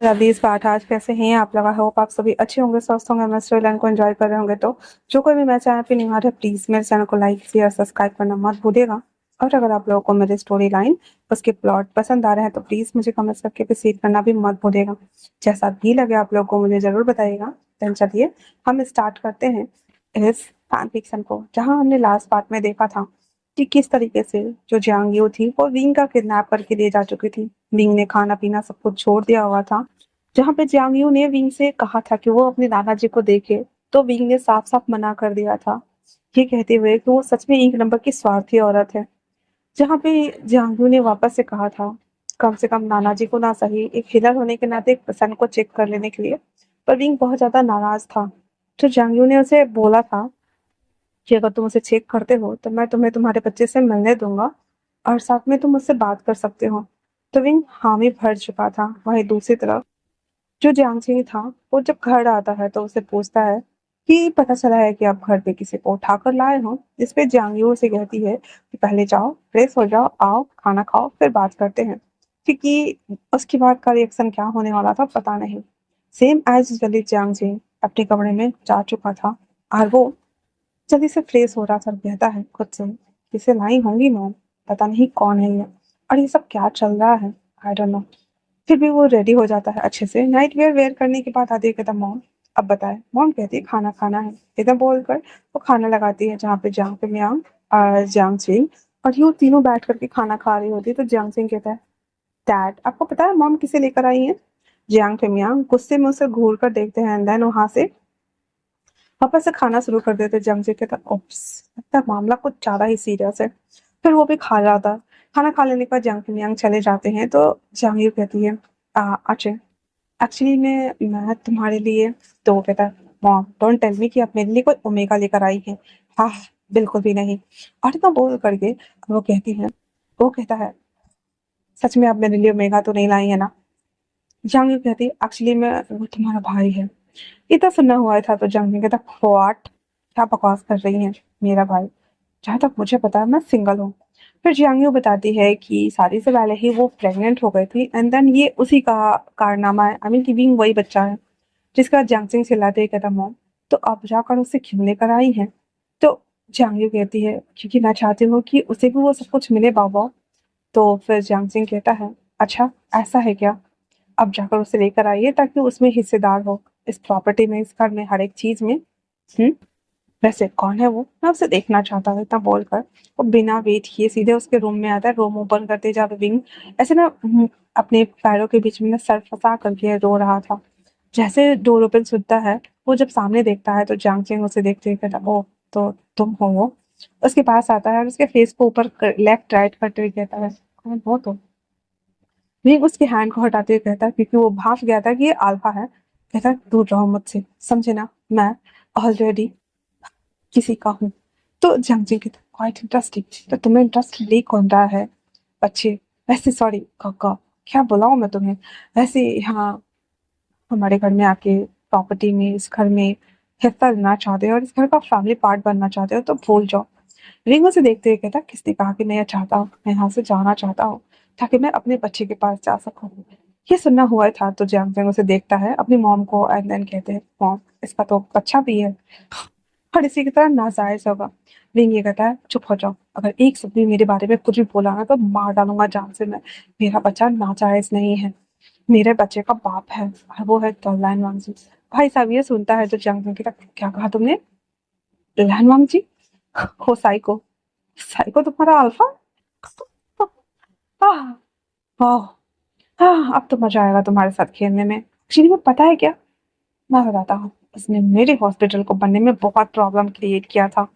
इस पाठ आज कैसे हैं आप लोग। आई होप आप सभी अच्छे होंगे, स्वस्थ होंगे, मैं स्टोरी लाइन को एंजॉय कर रहे होंगे। तो जो कोई भी मेरे चैनल पे न्यू है प्लीज मेरे चैनल को लाइक शेयर सब्सक्राइब करना मत भूलिएगा। और अगर आप लोगों को मेरी स्टोरी लाइन उसके प्लॉट पसंद आ रहे हैं तो प्लीज मुझे कमेंट्स करके प्रोसीड करना भी मत भूलिएगा। जैसा भी लगे आप लोगों को मुझे जरूर बताइएगा। देन चलिए हम स्टार्ट करते हैं इस फैन फिक्शन को, जहाँ हमने लास्ट पार्ट में देखा था कि किस तरीके से जो जियांग यू थी वो विंग का किडनैप करके ले जा चुकी थी। विंग ने खाना पीना सब कुछ छोड़ दिया हुआ था। जहाँ पे जियांग यू ने विंग से कहा था कि वो अपने दादाजी को देखे, तो विंग ने साफ साफ मना कर दिया था, ये कहते हुए कि वो सच में एक नंबर की स्वार्थी औरत है। जहाँ पे जियांग यू ने वापस से कहा था कम से कम नाना जी को ना सही एक हिलर होने के नाते एक पसंद को चेक कर लेने के लिए, पर विंग बहुत ज्यादा नाराज था। तो जियांग यू ने उसे बोला था कि अगर तुम उसे चेक करते हो तो मैं तुम्हें तुम्हारे बच्चे से मिलने दूंगा और साथ में तुम उससे बात कर सकते हो। तो विंग हामी भर चुका था। वहीं दूसरी तरफ जो जियांगची था वो जब घर आता है तो उसे पूछता है कि पता चला है कि आप घर पे किसी को उठाकर लाए हो। जिस पे जियांगयू उसे कहती है कि पहले जाओ फ्रेश हो जाओ, आओ खाना खाओ फिर बात करते हैं, क्योंकि उसके बाद का रिएक्शन क्या होने वाला था पता नहीं। सेम एज जल्दी जियांगजी अपने कमरे में जा चुका था और वो जल्दी से फ्रेश हो रहा था और कहता है खुद से, किसे लाई होंगी मॉम, पता नहीं कौन है ये और ये सब क्या चल रहा है, आई डोंट नो। फिर भी वो रेडी हो जाता है अच्छे से। नाइट वेयर वेयर करने के बाद आती है, कहता मॉम अब बताए। मॉम कहती है खाना खाना है, इतना बोलकर वो खाना लगाती है जहाँ पे जियांग पे मियांग और जियांग सिंह और यूं तीनों बैठ करके खाना खा रही होती है। तो जियांग सिंह कहता है डैड आपको पता है मॉम किसे लेकर आई है। जियांग पे मियांग गुस्से में उसे घूर कर देखते हैं एंड देन वहां से वापस से खाना शुरू कर देते। जियांग सिंह कहता ओप्स लगता है मामला कुछ ज्यादा ही सीरियस है। फिर वो भी खा जाता। खाना खा लेने के बाद जियांग पे मियांग चले जाते हैं। तो जियांग यू कहती है अच्छा एक्चुअली मैं तुम्हारे लिए, तो वो कहता है मॉम डोंट टेल मी कि आप मेरे लिए कोई ओमेगा लेकर आई है। हाँ बिल्कुल भी नहीं। और इतना बोल करके वो कहती है, वो कहता है सच में आप मेरे लिए ओमेगा तो नहीं लाई है ना। जंग कहती है एक्चुअली मैं, वो तुम्हारा भाई है। इतना सुनना हुआ था तो जंग कहता व्हाट, क्या बकवास कर रही है, मेरा भाई, जहाँ तक मुझे पता है मैं सिंगल हूँ। फिर जियांग बताती है कि शादी से पहले ही वो प्रेग्नेंट हो गई थी एंड देन ये उसी का कारनामा है, आई मीन कि विंग वही बच्चा है जिसका जियांग चिल्लाते ही कहता मॉम तो आप जाकर उसे क्यों लेकर आई हैं। तो जियांग कहती है क्योंकि मैं चाहती हूँ कि उसे भी वो सब कुछ मिले बाबा। तो फिर जियांग कहता है अच्छा ऐसा है क्या, अब जाकर उसे लेकर आइए ताकि उसमें हिस्सेदार हो, इस प्रॉपर्टी में, इस घर में, हर एक चीज में। हम्म, वैसे कौन है वो, मैं उसे देखना चाहता हूँ। इतना बोलकर वो बिना वेट किए सीधे उसके रूम में आता है। रूम ओपन करते जा विंग ऐसे ना अपने पैरों के बीच में ना सर फंसा करके रो रहा था। जैसे डोर ओपन सुनता है, वो जब सामने देखता है तो जांग चेंग उसे देखते ही कहता ओ तो तुम हो वो। उसके पास आता है और उसके फेस को ऊपर लेफ्ट राइट करते हुए कहता है कौन हो तुम। विंग उसके हैंड को हटाते हुए कहता है, क्योंकि वो भाप गया था कि ये अल्फा है, कहता है दूर रहो मुझसे, समझे ना, मैं ऑलरेडी किसी का हूँ। तो जंगजी की क्वाइट इंटरेस्टिंग, तो तुम्हें इंटरेस्ट ले कौन रहा है बच्चे, वैसे सॉरी काका, क्या बुलाऊं मैं तुम्हें, वैसे यहाँ हमारे घर में आके प्रॉपर्टी में, इस घर में हिस्सा लेना चाहते हो और इस घर का फैमिली पार्ट बनना चाहते हो तो भूल जाओ। रिंग से देखते हुए कहता किसने कहा कि मैं यह चाहता हूँ, मैं यहाँ से जाना चाहता हूँ ताकि मैं अपने बच्चे के पास जा सकूँ। ये सुनना हुआ था तो जैंग जैंग उसे देखता है अपनी मॉम को एंड देन कहते हैं मॉम इसका तो बच्चा भी है और इसी की तरह नाजायज होगा। रिंग ये कहता है चुप हो जाओ, अगर एक शब्द भी मेरे बारे में कुछ भी बोला ना तो मार डालूंगा जान से मैं। मेरा बच्चा नाजायज नहीं है, मेरे बच्चे का बाप है और वो है तो लैन वांगजी। भाई साहब ये सुनता है तो जंग जंग कहता क्या कहा तुमने, लैन वांगजी, हो साइको, साइको तुम्हारा अल्फा। आह, वाह, अब तो मजा आएगा तुम्हारे साथ खेलने में। एक्चुअली में पता है क्या, मैं बताता हूँ, उसने मेरे हॉस्पिटल को बनने में बहुत प्रॉब्लम क्रिएट किया था।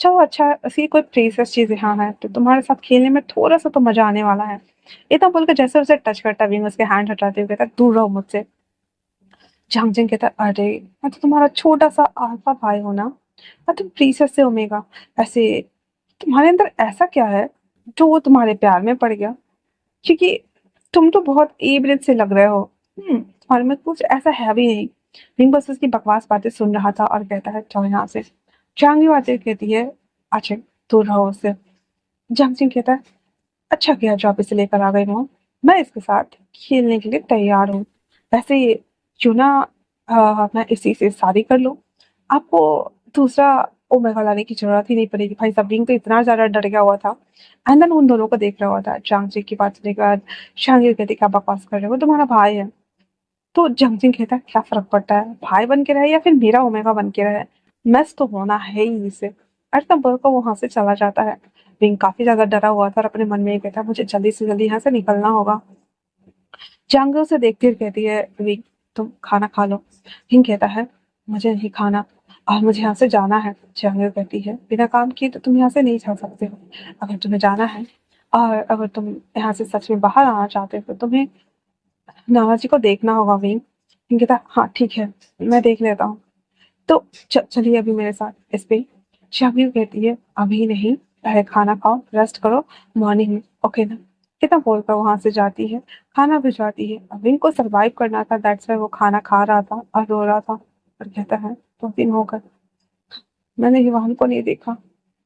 चलो अच्छा ऐसी कोई प्रीसियस चीज यहाँ है तो तुम्हारे साथ खेलने में थोड़ा सा तो मजा आने वाला है। इतना बोलकर जैसे उसे टच करता विंग उसके हैंड हटाते हुए कहता दूर रहो मुझसे। झांगजिंग कहता अरे मैं तो तुम्हारा छोटा सा अल्फा भाई हूं ना, मैं तुम प्रीसियस से ओमेगा, वैसे तुम्हारे अंदर ऐसा क्या है जो वो तुम्हारे प्यार में पड़ गया, क्योंकि तुम तो बहुत एवरेज से लग रहे हो। तुम्हारे में कुछ ऐसा है भी नहीं। रिंग बस उसकी बकवास बातें सुन रहा था और कहता है चलो यहाँ से। चांग बातें कहती है अच्छा दूर रहो उससे। जांग सिंह कहता है अच्छा किया जो आप इसे लेकर आ गए हो, मैं इसके साथ खेलने के लिए तैयार हूँ। वैसे क्यों ना मैं इसी से शादी कर लूँ, आपको दूसरा ओमेगा लाने की जरूरत ही नहीं पड़ेगी। भाई सबिंग तो इतना ज्यादा डर गया हुआ था। एंड देन उन दोनों को देख रहा हुआ था। चांगची की बात सुनने के बाद शांगिर कहती क्या बकवास कर रहे हो, वो तुम्हारा भाई है। तो जंगजिंग कहता है क्या फर्क पड़ता है, भाई बन के रहे या फिर मेरा ओमेगा बन के रहे, मैच तो होना है ही इसे। और तब को वहां से चला जाता है। विंग काफी ज्यादा डरा हुआ था और अपने मन में ये कहता है मुझे जल्दी से जल्दी यहाँ से निकलना होगा। चांग उसे देखती हुई कहती है विंग तुम खाना खा लो। विंग कहता है मुझे नहीं खाना और मुझे यहाँ से जाना है। चांग कहती है बिना काम किए तो तुम यहाँ से नहीं जा सकते हो। अगर तुम्हें जाना है और अगर तुम यहाँ से सच में बाहर आना चाहते हो तो तुम्हें नानाजी को देखना होगा विंग। विंग कहता हाँ ठीक है मैं देख लेता हूँ। तो चलिए अभी मेरे साथ इस पे। शबीर कहती है अभी नहीं, पहले खाना खाओ रेस्ट करो, मॉर्निंग में ओके ना। कितना बोलकर वहां से जाती है, खाना भिजवाती है। अब इनको सरवाइव करना था, दैट्स व्हाई वो खाना खा रहा था और रो रहा था। और कहता है 2 दिन हो गए मैंने युवान को नहीं देखा,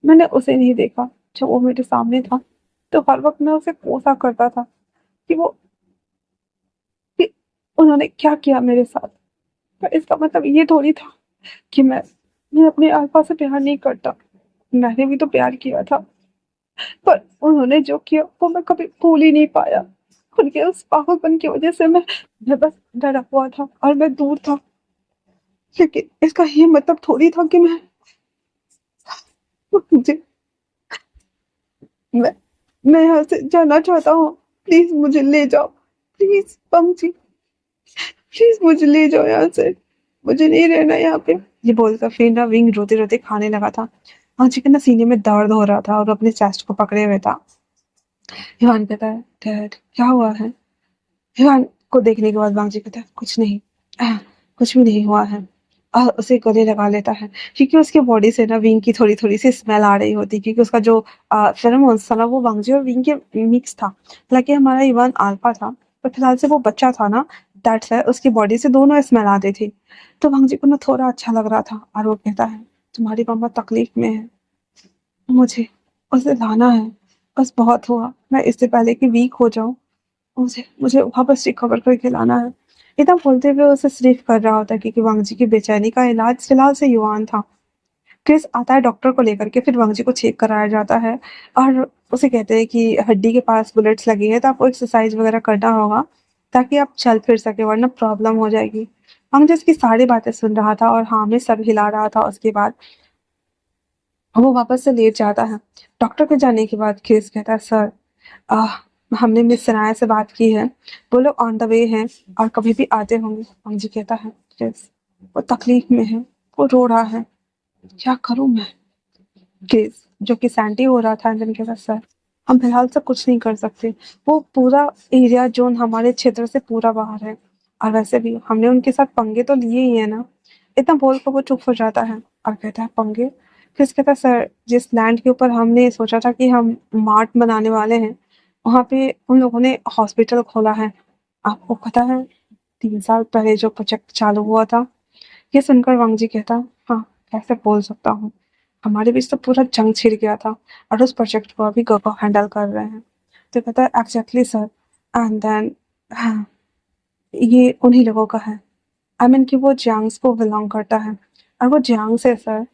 मैंने उसे नहीं देखा। जब वो मेरे सामने था तो हर वक्त मैं उसे कोसा करता था कि वो कि उन्होंने क्या किया मेरे साथ। पर इसका मतलब ये थोड़ी था कि मैं अपने अल्फा से प्यार नहीं करता। मैंने भी तो प्यार किया था, पर उन्होंने जो किया वो मैं कभी भूल ही नहीं पाया। उनके उस पागलपन की वजह से मैं बस डरा हुआ था और मैं दूर था। लेकिन इसका ये मतलब थोड़ी था कि मुझे मैं मैं यहाँ से जाना चाहता हूँ। प्लीज मुझे ले जाओ, प्लीज पंक्ति, प्लीज मुझे ले जाओ यहाँ से, मुझे नहीं रहना यहाँ पे। ये बोलकर फिर ना विंग रोते रोते खाने लगा था। आंची के ना सीने में दर्द हो रहा था और अपने चेस्ट को पकड़े हुए था। ईवान कहता है डैड क्या हुआ है। ईवान को देखने के बाद वांगजी कहता है कुछ नहीं, कुछ भी नहीं हुआ है। और उसे गले लगा लेता है क्योंकि उसके बॉडी से ना विंग की थोड़ी थोड़ी सी स्मेल आ रही होती क्योंकि उसका जो फेरोमोन्स था ना वो वांगजी और विंग के मिक्स था। हालांकि हमारा ईवान अल्फा था पर फिलहाल से वो बच्चा था ना, दैट्स है उसकी बॉडी से दोनों स्मेल आती थी। तो वांगजी को ना थोड़ा अच्छा लग रहा था और वो कहता है तुम्हारी मम्मा तकलीफ में है, मुझे उसे लाना है। बस बहुत हुआ, मैं इससे पहले कि वीक हो जाऊं, मुझे मुझे वापस रिकवर करके लाना है। इतना बोलते हुए उसे सिर्फ कर रहा होता है क्योंकि वांगजी की बेचैनी का इलाज फिलहाल से युवान था। क्रिस आता है डॉक्टर को लेकर के, फिर वांगजी को चेक कराया जाता है और उसे कहते हैं कि हड्डी के पास बुलेट्स लगी है तो आपको एक्सरसाइज वगैरह करना होगा ताकि आप चल फिर सके वरना प्रॉब्लम हो जाएगी। वांगजी उसकी सारी बातें सुन रहा था और हाँ में सर हिला रहा था। उसके बाद वो वापस से लेट जाता है। डॉक्टर के जाने के बाद क्रिस कहता है सर आह हमने मिस सनाया से बात की है, वो लोग ऑन द वे हैं और कभी भी आते होंगे। अंजी कहता है क्रिस वो तकलीफ में है, वो रो रहा है, क्या करूं मैं। क्रिस जो कि सैंटी हो रहा था अंजन के साथ सर हम फिलहाल से कुछ नहीं कर सकते, वो पूरा एरिया जोन हमारे क्षेत्र से पूरा बाहर है और वैसे भी हमने उनके साथ पंगे तो लिए ही है ना। इतना बोल कर वो चुप हो जाता है और कहता है पंगे। क्रिस कहता है सर जिस लैंड के ऊपर हमने सोचा था कि हम मार्ट बनाने वाले हैं वहां पे उन लोगों ने हॉस्पिटल खोला है। आपको पता है 3 साल पहले जो प्रोजेक्ट चालू हुआ था। ये सुनकर वांगजी कहता हाँ कैसे बोल सकता हूँ, हमारे बीच तो पूरा जंग छिड़ गया था और उस प्रोजेक्ट को अभी गगो हैंडल कर रहे हैं। तो कहता है एग्जैक्टली सर एंड देन हाँ ये उन्हीं लोगों का है। आई मीन कि वो जियांग्स को बिलोंग करता है और वो जियांग से सर।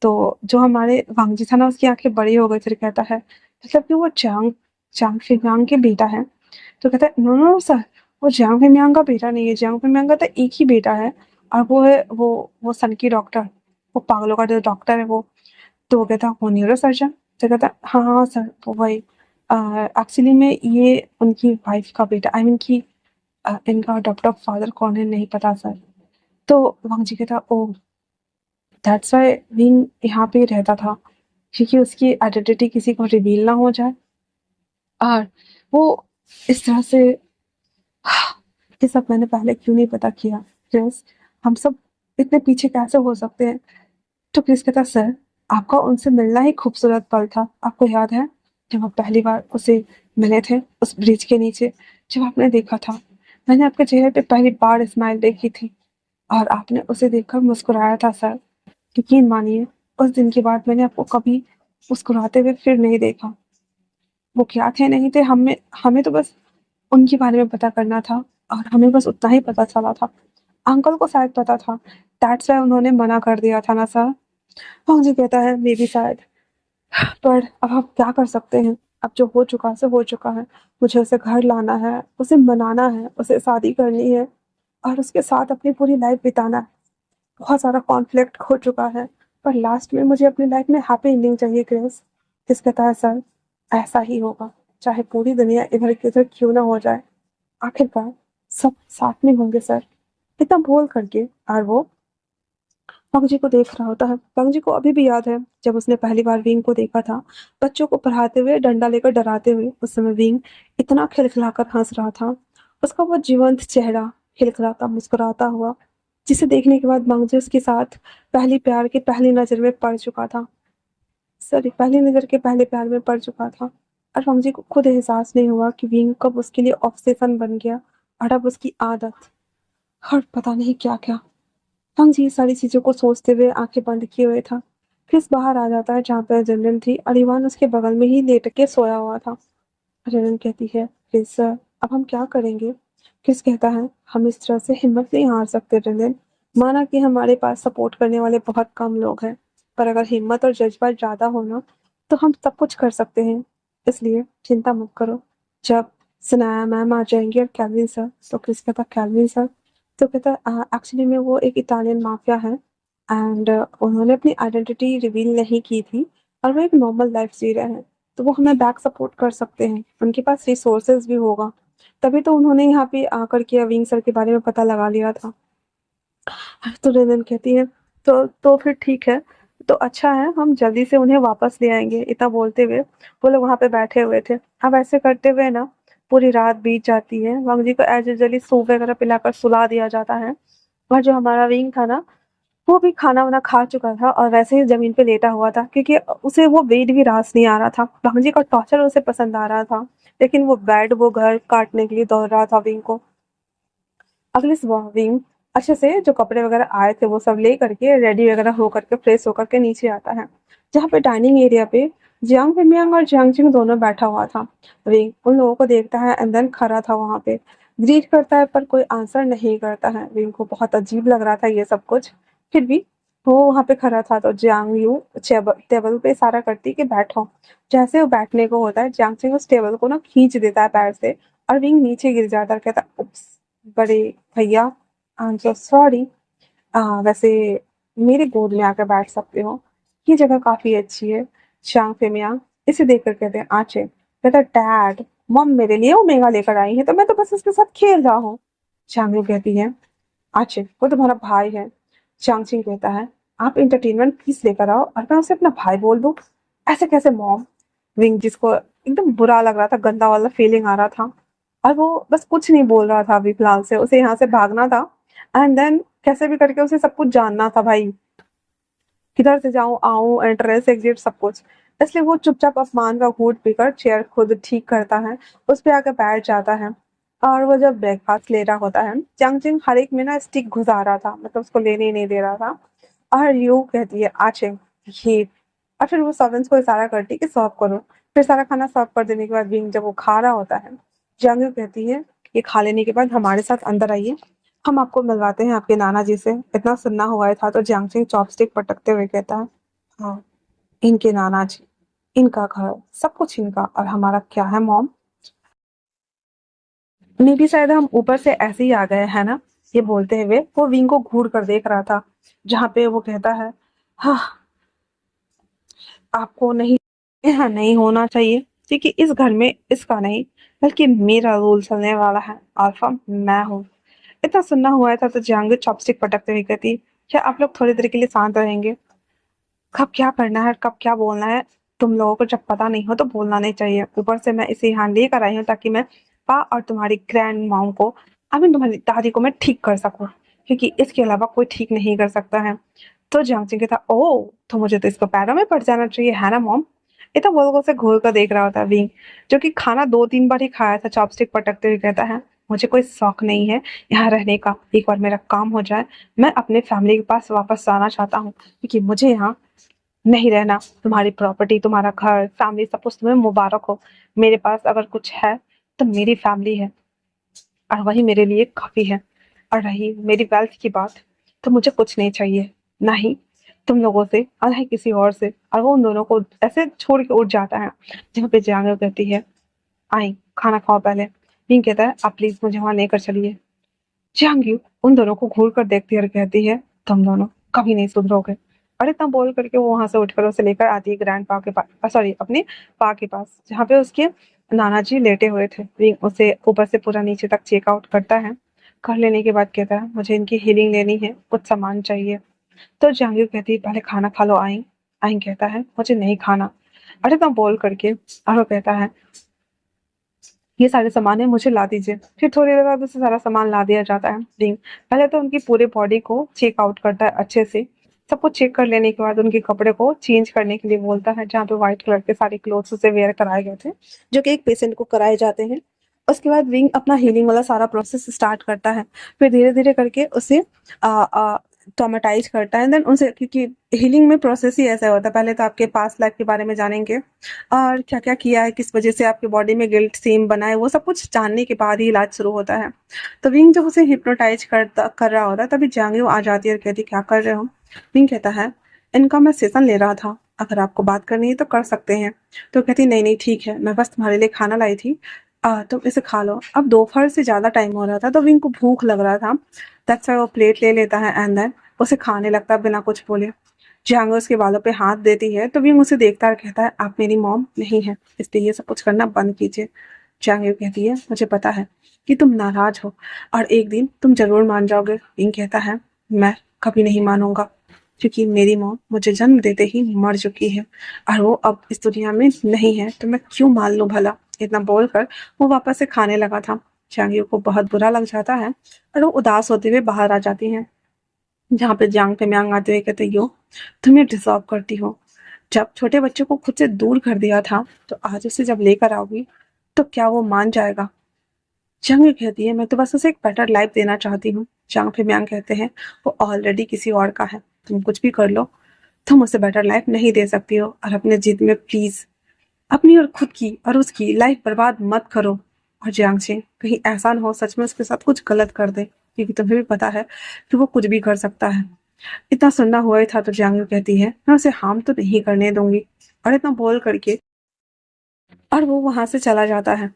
तो जो हमारे वांगजी था ना उसकी आंखें बड़ी हो गई फिर कहता है मतलब कि वो चांग चांग फिंगांग के बेटा है। तो कहता है नो नो सर वो जियांग फिंगांग का बेटा नहीं है, जियांग फिंगांग का तो एक ही बेटा है और वो है वो सन की डॉक्टर, वो पागलों का जो डॉक्टर है वो। तो वो कहता वो न्यूरो सर्जन। तो कहता हाँ हाँ सर वो वही एक्चुअली में ये उनकी वाइफ का बेटा आई मीन कि इनका अडॉप्टिव फादर कौन है नहीं पता सर। तो वांगजी कहता ओ दैट्स व्हाई विंग यहाँ पे रहता था क्योंकि उसकी आइडेंटिटी किसी को रिवील ना हो जाए और वो इस तरह से ये सब मैंने पहले क्यों नहीं पता किया क्रिस, हम सब इतने पीछे कैसे हो सकते हैं। तो क्रिस कहता सर आपका उनसे मिलना ही खूबसूरत पल था, आपको याद है जब आप पहली बार उसे मिले थे उस ब्रिज के नीचे, जब आपने देखा था मैंने आपके चेहरे पे पहली बार स्माइल देखी थी और आपने उसे देखकर मुस्कुराया था सर। यकीन मानिए उस दिन के बाद मैंने आपको कभी मुस्कुराते हुए फिर नहीं देखा। वो क्या थे नहीं थे हमें हमें तो बस उनके बारे में पता करना था और हमें बस उतना ही पता चला था। अंकल को शायद पता था, दैट्स व्हाई उन्होंने मना कर दिया था ना सर। हाँ जी कहता है, मे बी शायद, पर अब हम क्या कर सकते हैं। अब जो हो चुका सो हो चुका है। मुझे उसे घर लाना है, उसे मनाना है, उसे शादी करनी है और उसके साथ अपनी पूरी लाइफ बिताना है। बहुत सारा कॉन्फ्लिक्ट हो चुका है, पर लास्ट में मुझे अपनी लाइफ में हैप्पी एंडिंग चाहिए क्रिस। किस कहता है सर, ऐसा ही होगा, चाहे पूरी दुनिया इधर की उधर क्यों ना हो जाए, आखिरकार सब साथ में होंगे सर। इतना बोल करके और वो पंग जी को देख रहा होता है। पंग जी को अभी भी याद है जब उसने पहली बार विंग को देखा था, बच्चों को पढ़ाते हुए, डंडा लेकर डराते हुए। उस समय विंग इतना खिलखिलाकर हंस रहा था। उसका वो जीवंत चेहरा, खिलखिलाता मुस्कुराता हुआ, जिसे देखने के बाद मंगजी उसके साथ पहली प्यार की पहली नजर में पड़ चुका था। सॉरी, पहली नजर के पहले प्यार में पड़ चुका था। और मंगजी को खुद एहसास नहीं हुआ कि विंग कब उसके लिए ऑब्सेशन बन गया और अब उसकी आदत, और पता नहीं क्या क्या। पंग जी सारी चीजों को सोचते हुए आंखें बंद किए हुए था। क्रिस बाहर आ जाता है जहाँ पर जनरल थी और इवान उसके बगल में ही लेट के सोया हुआ था। जनरल कहती है, क्रिस सर, अब हम क्या करेंगे। क्रिस कहता है, हम इस तरह से हिम्मत नहीं हार सकते जनरल। माना कि हमारे पास सपोर्ट करने वाले बहुत कम लोग हैं, पर अगर हिम्मत और जज्बा ज्यादा हो ना, तो हम सब कुछ कर सकते हैं। इसलिए चिंता मत करो। जब सनाया मैम आ जाएंगे और कैल्विन सर, तो क्रिस कहता, कैल्विन सर? तो कहता एक्चुअली में वो एक इटालियन माफिया है एंड उन्होंने अपनी आइडेंटिटी रिवील नहीं की थी और वो एक नॉर्मल लाइफ जी रहे हैं, तो वो हमें बैक सपोर्ट कर सकते हैं। उनके पास रिसोर्सेज भी होगा, तभी तो उन्होंने यहाँ पे आकर के विंग सर के बारे में पता लगा लिया था। तो रेनन कहती है, तो फिर ठीक है, तो अच्छा है, हम जल्दी से उन्हें वापस ले आएंगे। इतना बोलते हुए वो लोग वहां पे बैठे हुए थे। अब ऐसे करते हुए ना पूरी रात बीत जाती है। वांग जी को एज यूजली सूप वगैरह पिलाकर सुला दिया जाता है। और जो हमारा विंग था ना, वो भी खाना वाना खा चुका था और वैसे ही जमीन पे लेटा हुआ था, क्योंकि उसे वो वेट भी रास नहीं आ रहा था। वांग जी का टॉर्चर उसे पसंद आ रहा था, लेकिन वो बेड वो घर काटने के लिए दौड़ रहा था विंग को। अगली सुबह विंग अच्छे से जो कपड़े वगैरह आए थे वो सब ले करके रेडी वगैरह होकर के फ्रेश होकर के नीचे आता है, जहाँ पे डाइनिंग एरिया पे जियांग फेमियांग और जियांग चिंग दोनों बैठा हुआ था। विंग उन लोगों को देखता है एंड देन खड़ा था वहां पे, ग्रीट करता है, पर कोई आंसर नहीं करता है। विंग को बहुत अजीब लग रहा था ये सब कुछ, फिर भी वो वहां पे खड़ा था। तो जियांग यू टेबल पे इशारा करती कि बैठो। जैसे वो बैठने को होता है, जियांग चिंग उस टेबल को ना खींच देता है पैर से और विंग नीचे गिर जाता है। कहता, उप्स, बड़े भैया, आई एम सो सॉरी। वैसे मेरे गोद में आकर बैठ सकते हो, ये जगह काफी अच्छी है। शांग फेमियांग इसे देखकर कहते हैं, आचे। कहता, डैड, मम मेरे लिए ओमेगा लेकर आई है, तो मैं तो बस उसके साथ खेल रहा हूँ। शांगरू कहती है, आचे वो तुम्हारा भाई है। चांगचिंग कहता है, आप एंटरटेनमेंट पीस लेकर आओ और मैं उसे अपना भाई बोल दूं, ऐसे कैसे मॉम। विंग जिसको एकदम बुरा लग रहा था, गंदा वाला फीलिंग आ रहा था, और वो बस कुछ नहीं बोल रहा था अभी फिलहाल से, उसे यहाँ से भागना था एंड देन कैसे भी करके उसे सब कुछ जानना था भाई, किधर से जाऊं आऊं, एंट्रेंस एग्जिट सब कुछ। इसलिए वो चुपचाप अपमान का घूंट पीकर चेयर खुद ठीक करता है, उस पे आकर बैठ जाता है। और वो जब ब्रेकफास्ट ले रहा होता है, चांगचिंग हर एक में ना स्टिक घुसा रहा था, मतलब उसको लेने ही नहीं दे रहा था। और यू कहती है, आचिंग ये, और फिर वो सर्वेंट्स को इशारा करती है कि सर्व करो। फिर सारा खाना सर्व कर देने के बाद विंग जब वो खा रहा होता है, जंग कहती है, ये खा लेने के बाद हमारे साथ अंदर आइए, हम आपको मिलवाते हैं आपके नाना जी से। इतना सुनना हुआ था तो जियांगचिंग चॉपस्टिक पटकते हुए कहता है, हाँ, इनके नाना जी, इनका घर, सब कुछ इनका, और हमारा क्या है मॉम। मे भी शायद हम ऊपर से ऐसे ही आ गए है ना। ये बोलते हुए वो विंग को घूर कर देख रहा था, जहाँ पे वो कहता है, हाँ, आपको नहीं, यहाँ नहीं होना चाहिए, क्योंकि इस घर में इसका नहीं बल्कि मेरा रोल चलने वाला है। अल्फा मैं हूँ। इतना सुनना हुआ था तो जहांगीर चॉपस्टिक पटकते हुए कहती, क्या आप लोग थोड़ी देर के लिए शांत रहेंगे। कब क्या करना है, कब क्या बोलना है, तुम लोगों को जब पता नहीं हो तो बोलना नहीं चाहिए। ऊपर से मैं इसे यहाँ लेकर आई हूँ ताकि मैं पा और तुम्हारी ग्रैंड मॉम को, आई मीन तुम्हारी दादी को मैं ठीक कर सकूँ, क्योंकि इसके अलावा कोई ठीक नहीं कर सकता है। तो जियांगचिंग कहता, ओ, तो मुझे तो इसको पैरों में पड़ जाना चाहिए है ना मॉम। इतना गोल गोल से घूर कर देख रहा होता है विंग, जो कि खाना 2-3 बार ही खाया था। चॉपस्टिक पटकते हुए कहता है, मुझे कोई शौक नहीं है यहाँ रहने का। एक बार मेरा काम हो जाए, मैं अपने फैमिली के पास वापस जाना चाहता हूँ, क्योंकि मुझे यहाँ नहीं रहना। तुम्हारी प्रॉपर्टी, तुम्हारा घर, फैमिली, सब कुछ तुम्हें मुबारक हो। मेरे पास अगर कुछ है तो मेरी फैमिली है। और वही मेरे लिए काफी है। और रही मेरी वेल्थ की बात, तो मुझे कुछ नहीं चाहिए, ना ही तुम लोगों से और ना ही किसी और से। और वो उन दोनों को ऐसे छोड़ के उठ जाता है, जहाँ पे जांगर कहती है आई खाना खाओ पहले। विंग कहता है आप प्लीज मुझे वहां लेकर चलिए। जहांगीर उन दोनों को घूर कर देखती है और कहती है तुम दोनों कभी नहीं सुधरोगे। और इतना बोल करके वो वहां से उठकर उसे लेकर आती है ग्रैंड पा के पास, सॉरी अपने पा के पास, जहाँ पे उसके नाना जी लेटे हुए थे। विंग उसे ऊपर से पूरा नीचे तक चेकआउट करता है। कर लेने के बाद कहता है मुझे इनकी हीलिंग लेनी है, कुछ सामान चाहिए। तो जहांगीर कहती है पहले खाना खा लो आई। आई कहता है मुझे नहीं खाना। अरे तुम बोल करके और वो कहता है ये सारे सामान है मुझे ला दीजिए। फिर थोड़ी देर बाद उसे सारा सामान ला दिया जाता है। रिंग पहले तो उनकी पूरे बॉडी को चेक आउट करता है अच्छे से। सब कुछ चेक कर लेने के बाद उनके कपड़े को चेंज करने के लिए बोलता है, जहाँ पे व्हाइट कलर के सारे क्लोथ्स उसे वेयर कराए गए थे, जो कि एक पेशेंट को कराए जाते हैं। उसके बाद रिंग अपना हीलिंग वाला सारा प्रोसेस स्टार्ट करता है। फिर धीरे धीरे करके उसे ट्रॉमेटाइज करता है। देन उनसे, क्योंकि हीलिंग में प्रोसेस ही ऐसा होता है, पहले तो आपके पास्ट लाइफ के बारे में जानेंगे और क्या क्या किया है, किस वजह से आपकी बॉडी में गिल्ट सेम बना है, वो सब कुछ जानने के बाद ही इलाज शुरू होता है। तो विंग जब उसे हिप्नोटाइज कर रहा होता है, तभी जांगयू आ जाती है और कहती क्या कर रहे हो। विंग कहता है इनका मैं सेशन ले रहा था, अगर आपको बात करनी है तो कर सकते हैं। तो कहती नहीं नहीं ठीक है, मैं बस तुम्हारे लिए खाना लाई थी, तुम इसे खा लो। अब दोपहर से ज्यादा टाइम हो रहा था, तो विंग को भूख लग रहा था। दैट्स व्हाई वो प्लेट ले लेता है एंड देन उसे खाने लगता है बिना कुछ बोले। जहांगीर उसके बालों पे हाथ देती है, तो विंग उसे देखता है और कहता है आप मेरी मॉम नहीं है, इसलिए ये सब कुछ करना बंद कीजिए। जहांगीर कहती है मुझे पता है कि तुम नाराज हो और एक दिन तुम जरूर मान जाओगे। विंग कहता है मैं कभी नहीं मानूंगा, क्योंकि मेरी मॉम मुझे जन्म देते ही मर चुकी है और वो अब इस दुनिया में नहीं है, तो मैं क्यों मान लूं भला। इतना बोलकर वो वापस से खाने लगा था। जहांगीर को बहुत बुरा लग जाता है और वो उदास होते हुए बाहर आ जाती है, जहाँ पे जांग पे आते हुए कहते यो तुम ये डिजर्व करती हो। जब छोटे बच्चे को खुद से दूर कर दिया था, तो आज उसे जब लेकर आओगी तो क्या वो मान जाएगा। जंग कहती है मैं तो बस उसे एक बेटर लाइफ देना चाहती हूँ। जांग पे कहते हैं वो ऑलरेडी किसी और का है, तुम कुछ भी कर लो, तुम उसे बेटर लाइफ नहीं दे सकती हो। और अपने जिद में प्लीज अपनी और खुद की और उसकी लाइफ बर्बाद मत करो। और जियांगचे कहीं ऐसा ना हो सच में उसके साथ कुछ गलत कर दे, क्योंकि तुम्हें भी पता है कि वो कुछ भी कर सकता है। इतना सुनना हुआ ही था तो जियांग कहती है मैं उसे हार्म तो नहीं करने दूंगी। और इतना बोल करके और वो वहां से चला जाता है।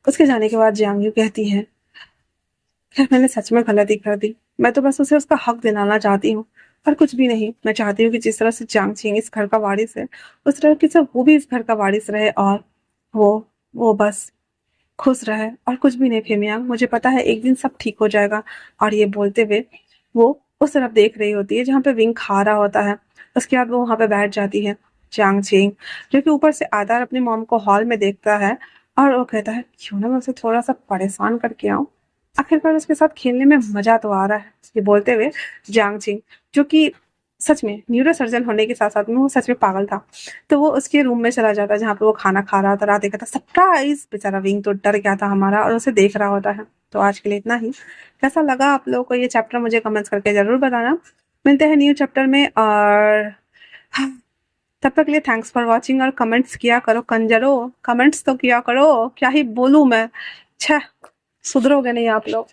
उसके जाने के बाद जियांग कहती है खैर मैंने सच में गलती कर दी, मैं तो बस उसे उसका हक दिलाना चाहती हूँ और कुछ भी नहीं। मैं चाहती हूँ कि जिस तरह से जांग छिंग इस घर का वारिस है, उस तरह की सब वो भी इस घर का वारिस रहे और वो वो बस खुश रहे और कुछ भी नहीं। फेमियांग मुझे पता है एक दिन सब ठीक हो जाएगा। और ये बोलते हुए वो उस तरफ देख रही होती है जहाँ पे विंग खा रहा होता है। उसके बाद वो वहां पे बैठ जाती है। चांग चिंग जो कि ऊपर से आता है अपनी मॉम को हॉल में देखता है और वो कहता है क्यों ना मैं उसे थोड़ा सा परेशान करके आऊं, आखिरकार उसके साथ खेलने में मजा तो आ रहा है। ये बोलते हुए जांग चिंग जो कि सच में न्यूरो सर्जन होने के साथ साथ में वो सच में पागल था, तो वो उसके रूम में चला जाता है जहाँ पे वो खाना खा रहा था। रात देखा था सरप्राइज, बेचारा विंग तो डर गया था हमारा और उसे देख रहा होता है। तो आज के लिए इतना ही। कैसा लगा आप लोगों को ये चैप्टर मुझे कमेंट्स करके जरूर बताना। मिलते हैं न्यू चैप्टर में और हाँ, तब तक के लिए थैंक्स फॉर वॉचिंग। और कमेंट्स किया करो कंजरो, कमेंट्स तो किया करो, क्या ही बोलूं मैं। छह सुधरोगे नहीं आप लोग।